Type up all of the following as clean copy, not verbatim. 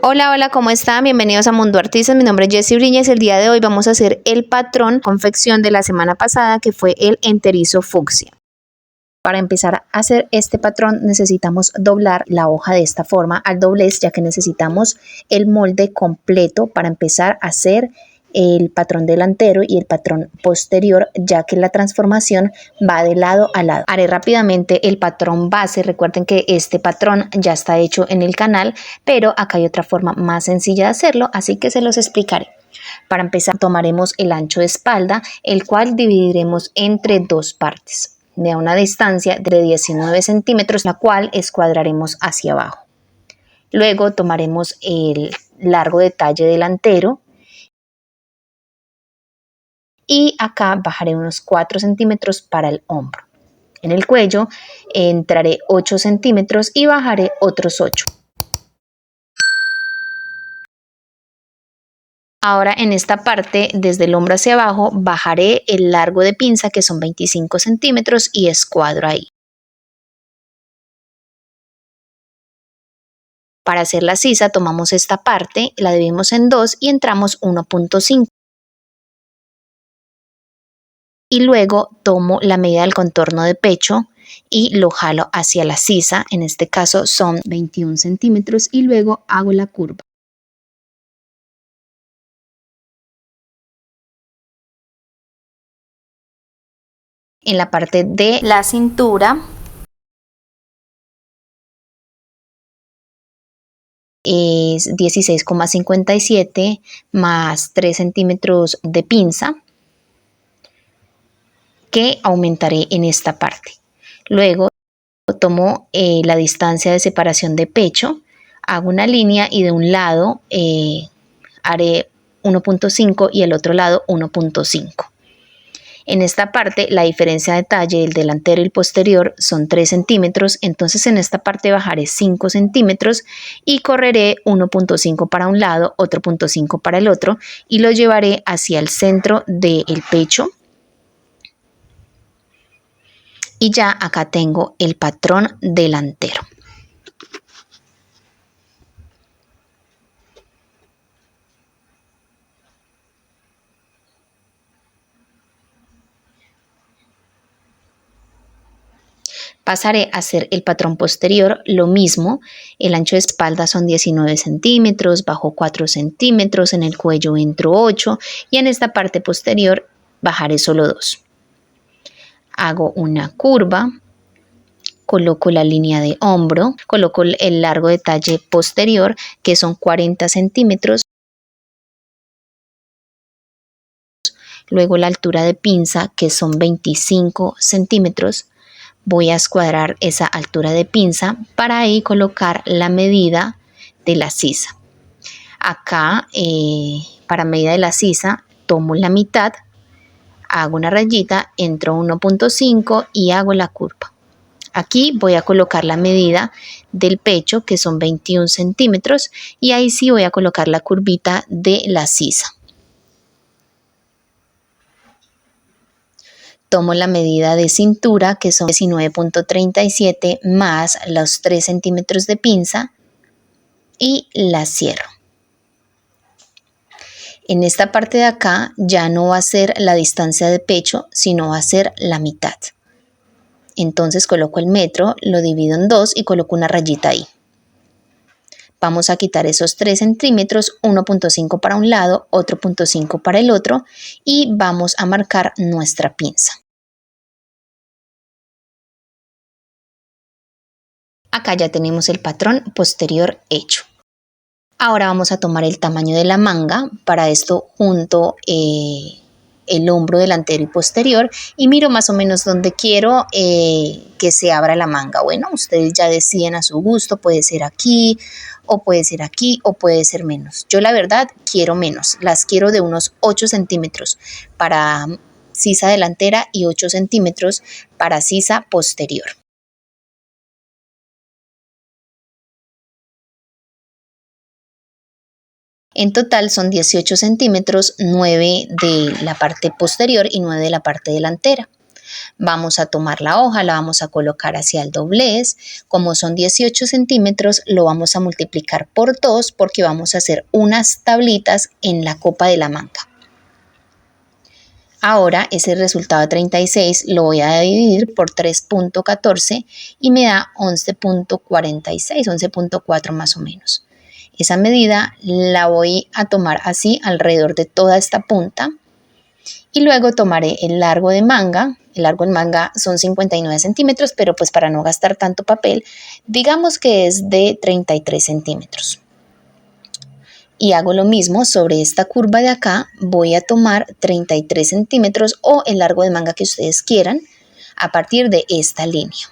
Hola, hola, ¿cómo están? Bienvenidos a Mundo Artistas. Mi nombre es Jessie Briñez. El día de hoy vamos a hacer el patrón confección de la semana pasada, que fue el enterizo fucsia. Para empezar a hacer este patrón necesitamos doblar la hoja de esta forma al doblez, ya que necesitamos el molde completo para empezar a hacer el patrón delantero y el patrón posterior, ya que la transformación va de lado a lado. Haré rápidamente el patrón base. Recuerden que este patrón ya está hecho en el canal, pero acá hay otra forma más sencilla de hacerlo, así que se los explicaré. Para empezar, tomaremos el ancho de espalda, el cual dividiremos entre dos partes de una distancia de 19 centímetros, la cual escuadraremos hacia abajo. Luego tomaremos el largo de talle delantero y acá bajaré unos 4 centímetros para el hombro. En el cuello entraré 8 centímetros y bajaré otros 8. Ahora en esta parte, desde el hombro hacia abajo, bajaré el largo de pinza, que son 25 centímetros, y escuadro ahí. Para hacer la sisa tomamos esta parte, la dividimos en dos y entramos 1.5. Y luego tomo la medida del contorno de pecho y lo jalo hacia la sisa. En este caso son 21 centímetros y luego hago la curva. En la parte de la cintura es 16,57 más 3 centímetros de pinza, que aumentaré en esta parte. Luego tomo la distancia de separación de pecho, hago una línea y de un lado haré 1.5 y el otro lado 1.5. En esta parte la diferencia de talle del delantero y el posterior son 3 centímetros, entonces en esta parte bajaré 5 centímetros y correré 1.5 para un lado, otro 0.5 para el otro y lo llevaré hacia el centro del pecho. Y ya acá tengo el patrón delantero. Pasaré a hacer el patrón posterior, lo mismo, el ancho de espalda son 19 centímetros, bajo 4 centímetros, en el cuello entro 8 y en esta parte posterior bajaré solo 2. Hago una curva, coloco la línea de hombro, coloco el largo de talle posterior, que son 40 centímetros, luego la altura de pinza, que son 25 centímetros, voy a escuadrar esa altura de pinza para ahí colocar la medida de la sisa. Acá, para medida de la sisa, tomo la mitad, hago una rayita, entro 1.5 y hago la curva. Aquí voy a colocar la medida del pecho, que son 21 centímetros, y ahí sí voy a colocar la curvita de la sisa. Tomo la medida de cintura, que son 19.37 más los 3 centímetros de pinza y la cierro. En esta parte de acá ya no va a ser la distancia de pecho, sino va a ser la mitad. Entonces coloco el metro, lo divido en 2 y coloco una rayita ahí. Vamos a quitar esos 3 centímetros, 1.5 para un lado, otro 0.5 para el otro y vamos a marcar nuestra pinza. Acá ya tenemos el patrón posterior hecho. Ahora vamos a tomar el tamaño de la manga, para esto junto el hombro delantero y posterior y miro más o menos donde quiero que se abra la manga. Bueno, ustedes ya deciden a su gusto, puede ser aquí o puede ser aquí o puede ser menos. Yo la verdad quiero menos, las quiero de unos 8 centímetros para sisa delantera y 8 centímetros para sisa posterior. En total son 18 centímetros, 9 de la parte posterior y 9 de la parte delantera. Vamos a tomar la hoja, la vamos a colocar hacia el doblez. Como son 18 centímetros, lo vamos a multiplicar por 2 porque vamos a hacer unas tablitas en la copa de la manga. Ahora ese resultado de 36 lo voy a dividir por 3.14 y me da 11.46, 11.4 más o menos. Esa medida la voy a tomar así alrededor de toda esta punta y luego tomaré el largo de manga. El largo de manga son 59 centímetros, pero pues para no gastar tanto papel, digamos que es de 33 centímetros. Y hago lo mismo sobre esta curva de acá, voy a tomar 33 centímetros o el largo de manga que ustedes quieran a partir de esta línea.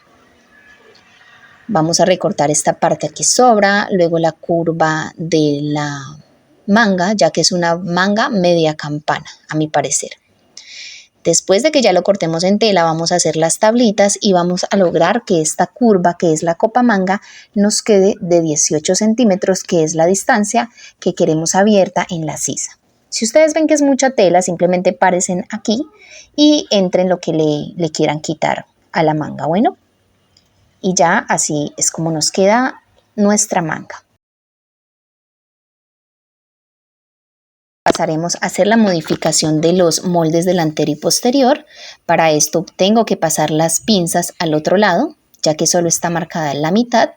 Vamos a recortar esta parte que sobra, luego la curva de la manga, ya que es una manga media campana, a mi parecer. Después de que ya lo cortemos en tela, vamos a hacer las tablitas y vamos a lograr que esta curva, que es la copa manga, nos quede de 18 centímetros, que es la distancia que queremos abierta en la sisa. Si ustedes ven que es mucha tela, simplemente párense aquí y entren lo que le quieran quitar a la manga. Bueno, y ya así es como nos queda nuestra manga. Pasaremos a hacer la modificación de los moldes delantero y posterior. Para esto tengo que pasar las pinzas al otro lado, ya que solo está marcada en la mitad.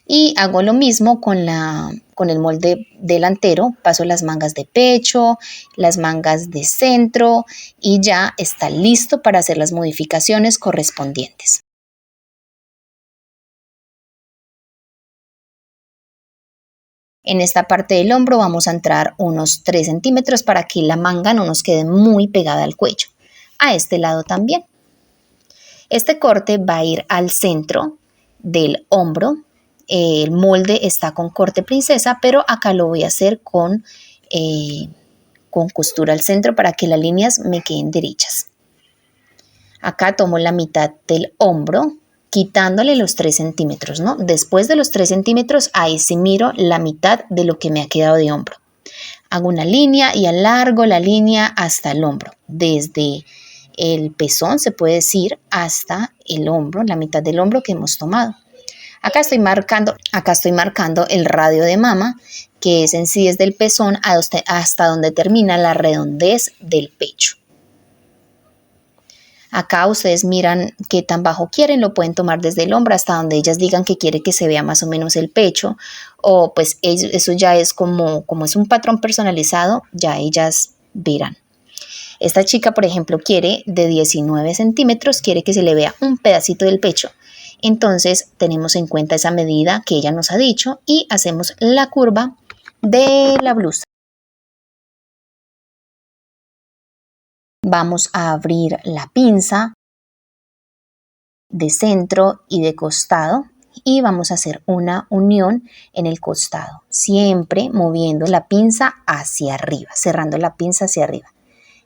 Y hago lo mismo con el molde delantero. Paso las mangas de pecho, las mangas de centro y ya está listo para hacer las modificaciones correspondientes. En esta parte del hombro vamos a entrar unos 3 centímetros para que la manga no nos quede muy pegada al cuello. A este lado también. Este corte va a ir al centro del hombro. El molde está con corte princesa, pero acá lo voy a hacer con costura al centro para que las líneas me queden derechas. Acá tomo la mitad del hombro, quitándole los 3 centímetros, ¿no? Después de los 3 centímetros, ahí sí miro la mitad de lo que me ha quedado de hombro. Hago una línea y alargo la línea hasta el hombro. Desde el pezón, se puede decir, hasta el hombro, la mitad del hombro que hemos tomado. Acá estoy marcando el radio de mama, que es en sí desde el pezón hasta donde termina la redondez del pecho. Acá ustedes miran qué tan bajo quieren, lo pueden tomar desde el hombro hasta donde ellas digan que quiere que se vea más o menos el pecho, o pues eso ya es como es un patrón personalizado, ya ellas verán. Esta chica, por ejemplo, quiere de 19 centímetros, quiere que se le vea un pedacito del pecho. Entonces tenemos en cuenta esa medida que ella nos ha dicho y hacemos la curva de la blusa. Vamos a abrir la pinza de centro y de costado y vamos a hacer una unión en el costado, siempre moviendo la pinza hacia arriba, cerrando la pinza hacia arriba.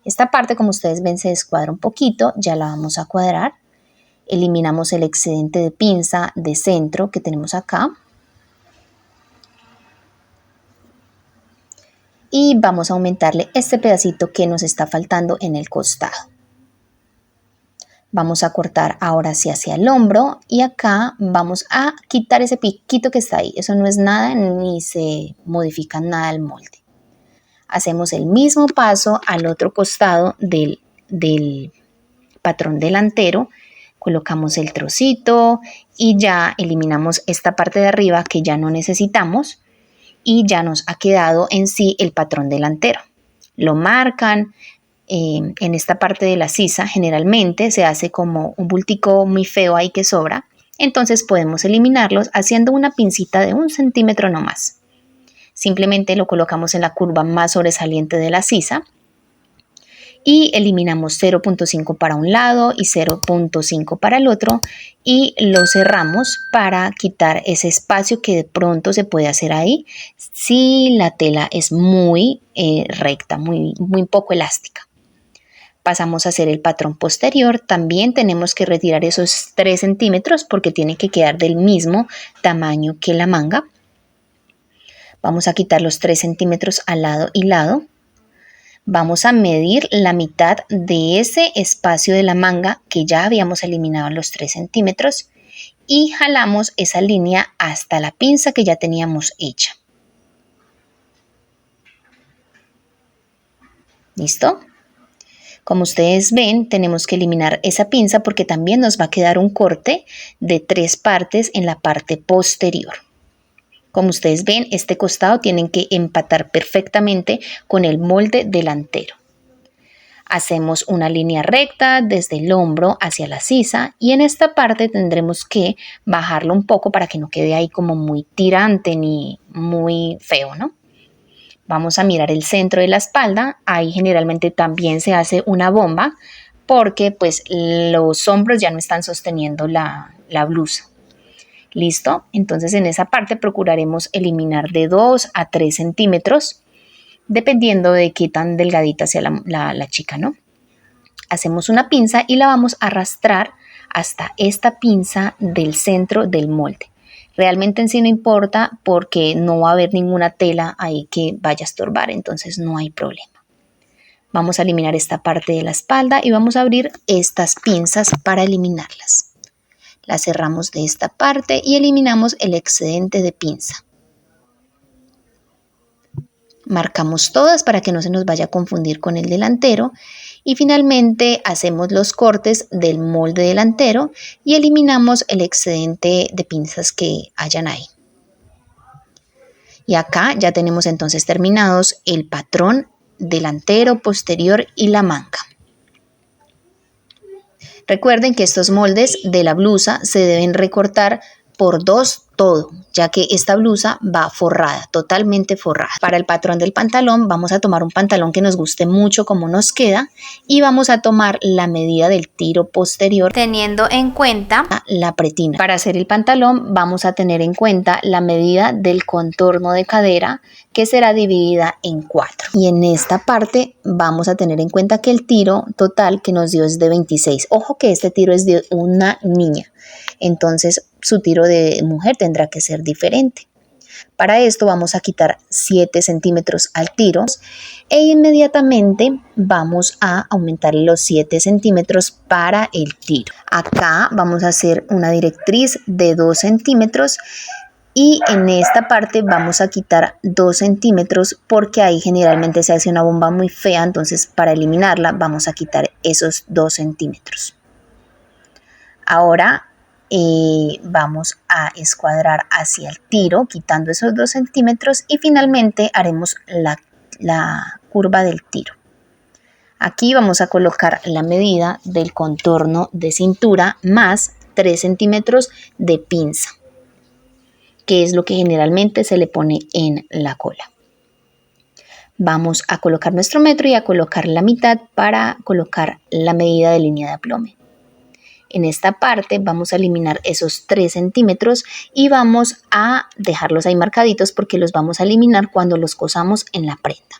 Esta parte, como ustedes ven, se descuadra un poquito, ya la vamos a cuadrar. Eliminamos el excedente de pinza de centro que tenemos acá. Y vamos a aumentarle este pedacito que nos está faltando en el costado. Vamos a cortar ahora sí hacia el hombro y acá vamos a quitar ese piquito que está ahí. Eso no es nada ni se modifica nada el molde. Hacemos el mismo paso al otro costado del patrón delantero. Colocamos el trocito y ya eliminamos esta parte de arriba que ya no necesitamos. Y ya nos ha quedado en sí el patrón delantero. Lo marcan en esta parte de la sisa, generalmente se hace como un bultico muy feo ahí que sobra, entonces podemos eliminarlos haciendo una pincita de 1 centímetro nomás. Simplemente lo colocamos en la curva más sobresaliente de la sisa y eliminamos 0.5 para un lado y 0.5 para el otro y lo cerramos para quitar ese espacio que de pronto se puede hacer ahí si la tela es muy recta, muy poco elástica. Pasamos a hacer el patrón posterior. También tenemos que retirar esos 3 centímetros porque tiene que quedar del mismo tamaño que la manga. Vamos a quitar los 3 centímetros al lado y lado. Vamos a medir la mitad de ese espacio de la manga que ya habíamos eliminado en los 3 centímetros y jalamos esa línea hasta la pinza que ya teníamos hecha. ¿Listo? Como ustedes ven, tenemos que eliminar esa pinza porque también nos va a quedar un corte de 3 partes en la parte posterior. Como ustedes ven, este costado tienen que empatar perfectamente con el molde delantero. Hacemos una línea recta desde el hombro hacia la sisa y en esta parte tendremos que bajarlo un poco para que no quede ahí como muy tirante ni muy feo, ¿no? Vamos a mirar el centro de la espalda, ahí generalmente también se hace una bomba porque pues los hombros ya no están sosteniendo la blusa. ¿Listo? Entonces en esa parte procuraremos eliminar de 2 a 3 centímetros, dependiendo de qué tan delgadita sea la chica, ¿no? Hacemos una pinza y la vamos a arrastrar hasta esta pinza del centro del molde. Realmente en sí no importa porque no va a haber ninguna tela ahí que vaya a estorbar, entonces no hay problema. Vamos a eliminar esta parte de la espalda y vamos a abrir estas pinzas para eliminarlas. La cerramos de esta parte y eliminamos el excedente de pinza. Marcamos todas para que no se nos vaya a confundir con el delantero y finalmente hacemos los cortes del molde delantero y eliminamos el excedente de pinzas que hayan ahí. Y acá ya tenemos entonces terminados el patrón delantero, posterior y la manga. Recuerden que estos moldes de la blusa se deben recortar por 2 todo, ya que esta blusa va forrada, totalmente forrada. Para el patrón del pantalón vamos a tomar un pantalón que nos guste mucho como nos queda y vamos a tomar la medida del tiro posterior teniendo en cuenta la pretina. Para hacer el pantalón vamos a tener en cuenta la medida del contorno de cadera que será dividida en 4. Y en esta parte vamos a tener en cuenta que el tiro total que nos dio es de 26. Ojo que este tiro es de una niña, entonces su tiro de mujer tendrá que ser diferente. Para esto vamos a quitar 7 centímetros al tiro e inmediatamente vamos a aumentar los 7 centímetros para el tiro. Acá vamos a hacer una directriz de 2 centímetros y en esta parte vamos a quitar 2 centímetros porque ahí generalmente se hace una bomba muy fea, entonces para eliminarla vamos a quitar esos 2 centímetros. Ahora vamos a escuadrar hacia el tiro quitando esos 2 centímetros y finalmente haremos la curva del tiro. Aquí vamos a colocar la medida del contorno de cintura más 3 centímetros de pinza, que es lo que generalmente se le pone en la cola. Vamos a colocar nuestro metro y a colocar la mitad para colocar la medida de línea de aplome. En esta parte vamos a eliminar esos 3 centímetros y vamos a dejarlos ahí marcaditos porque los vamos a eliminar cuando los cosamos en la prenda.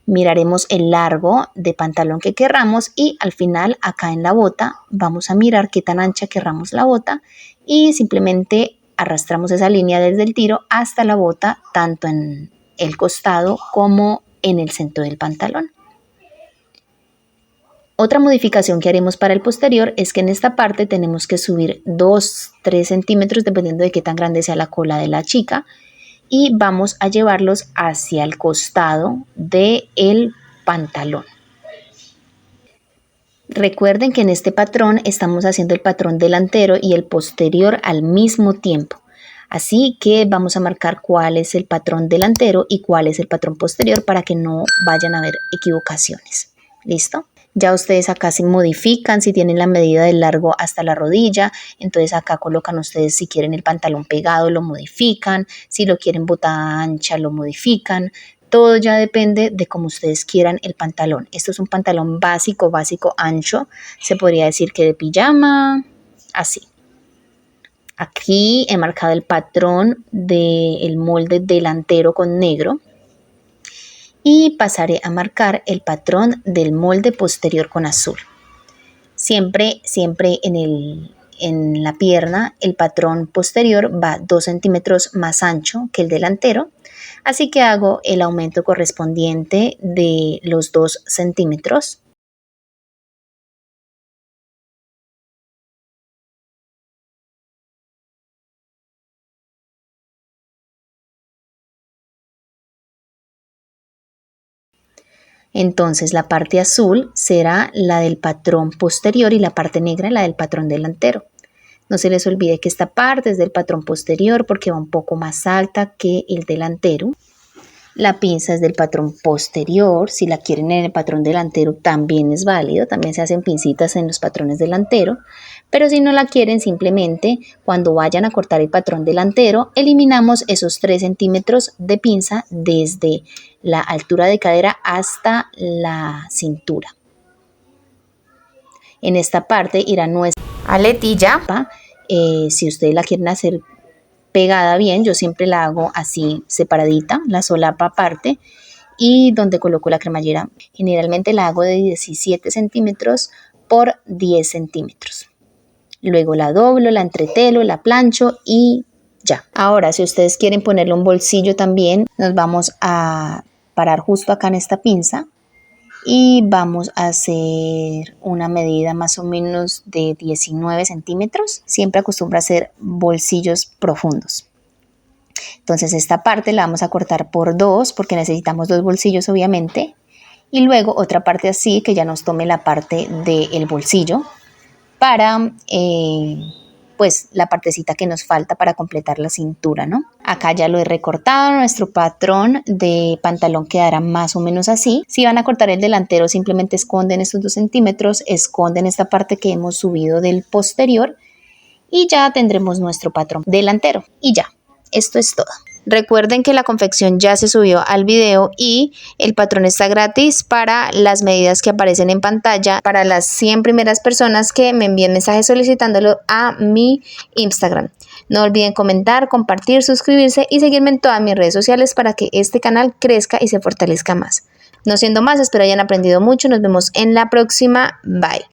Miraremos el largo de pantalón que querramos y al final acá en la bota vamos a mirar qué tan ancha querramos la bota y simplemente arrastramos esa línea desde el tiro hasta la bota, tanto en el costado como en el centro del pantalón. Otra modificación que haremos para el posterior es que en esta parte tenemos que subir 2-3 centímetros dependiendo de qué tan grande sea la cola de la chica y vamos a llevarlos hacia el costado del pantalón. Recuerden que en este patrón estamos haciendo el patrón delantero y el posterior al mismo tiempo. Así que vamos a marcar cuál es el patrón delantero y cuál es el patrón posterior para que no vayan a haber equivocaciones. ¿Listo? Ya ustedes acá se modifican, si tienen la medida del largo hasta la rodilla, entonces acá colocan ustedes si quieren el pantalón pegado, lo modifican, si lo quieren bota ancha, lo modifican. Todo ya depende de cómo ustedes quieran el pantalón. Esto es un pantalón básico ancho, se podría decir que de pijama, así. Aquí he marcado el patrón del molde delantero con negro. Y pasaré a marcar el patrón del molde posterior con azul. Siempre en en la pierna el patrón posterior va 2 centímetros más ancho que el delantero, así que hago el aumento correspondiente de los 2 centímetros. Entonces la parte azul será la del patrón posterior y la parte negra la del patrón delantero. No se les olvide que esta parte es del patrón posterior porque va un poco más alta que el delantero. La pinza es del patrón posterior, si la quieren en el patrón delantero también es válido, también se hacen pincitas en los patrones delantero, pero si no la quieren simplemente cuando vayan a cortar el patrón delantero eliminamos esos 3 centímetros de pinza desde la altura de cadera hasta la cintura. En esta parte irá nuestra aletilla, si ustedes la quieren hacer pegada bien, yo siempre la hago así separadita, la solapa aparte y donde coloco la cremallera generalmente la hago de 17 centímetros por 10 centímetros. Luego la doblo, la entretelo, la plancho y ya. Ahora si ustedes quieren ponerle un bolsillo también, nos vamos a parar justo acá en esta pinza y vamos a hacer una medida más o menos de 19 centímetros. Siempre acostumbro a hacer bolsillos profundos. Entonces esta parte la vamos a cortar por 2 porque necesitamos 2 bolsillos obviamente. Y luego otra parte así que ya nos tome la parte del bolsillo para pues la partecita que nos falta para completar la cintura, ¿no? Acá ya lo he recortado, nuestro patrón de pantalón quedará más o menos así. Si van a cortar el delantero simplemente esconden estos 2 centímetros, esconden esta parte que hemos subido del posterior y ya tendremos nuestro patrón delantero y ya, esto es todo. Recuerden que la confección ya se subió al video y el patrón está gratis para las medidas que aparecen en pantalla para las 100 primeras personas que me envíen mensajes solicitándolo a mi Instagram. No olviden comentar, compartir, suscribirse y seguirme en todas mis redes sociales para que este canal crezca y se fortalezca más. No siendo más, espero hayan aprendido mucho. Nos vemos en la próxima. Bye.